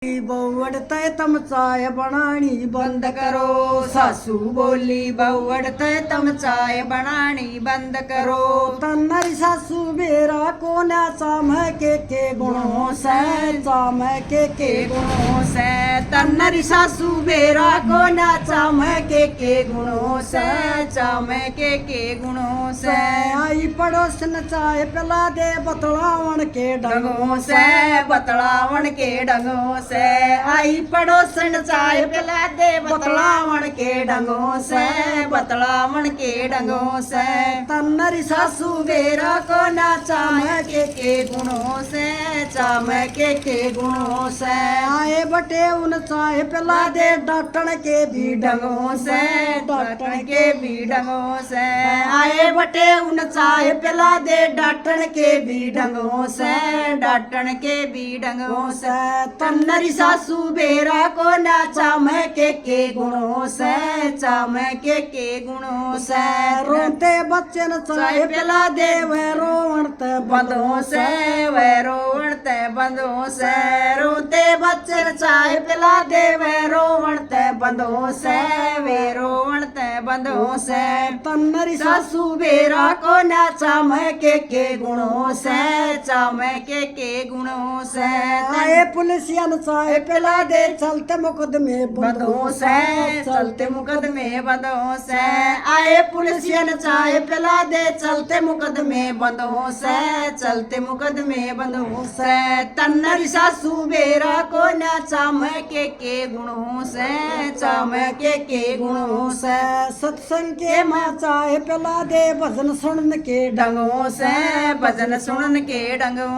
बउड़ तय तम चाय बनानी बंद करो। सासू बोली बउड़ तय तम चाय बनानी बंद करो। तन्नरी सासू बेरा को ना चाम के गुणों से चाम के गुणों से तन्नरी सासू बेरा को ना चाम के गुणों से चाम के गुणों से। आई पड़ोसन चाय पिला दे बतलावन के डंगों से बतलावन के डंगों से। आई पड़ोसन चाय पिला दे बतलावन के डंगों से बतलावन के डंगों से। तन्नरी सासू बेरा को ना चाम के गुणों से चाम के गुणों से। आए बटे उन चाय पिला दे डॉक्टर के भी डंगों से डॉक्टर के भी डंगों से। आए बटे उन चाय पिला दे डॉक्टर के भी डंगों से डॉक्टर के भी डंगों से। तन्नरी सासू बेरा को ना चाम के गुणों से चाम के गुणों से। रोते बच्चे न चाय पिला दे वह रोवणते बंदों से वह रोवणते बंदों से। रोते बच्चे न चाय पिला दे वह रोवणते बंदों से वे रोवणते बंदों से। तन्नरी सासू बेरा को ना चाम के गुणों से चाम के गुणों से। आए पुलिसिया न चाय पिला दे चलते मुकदमे बंदों से चलते मुकदमे बंदों से। आए पुलिसिया न चाय पिला दे चलते मुकदमे बंदों से चलते मुकदमे बंदों से। तन्नरी सासू बेरा को ना चाम के गुणों से चाम के गुणों से। सत्संग के माँ चाय पिला दे भजन सुनन के डंगों से भजन सुनन के डंगों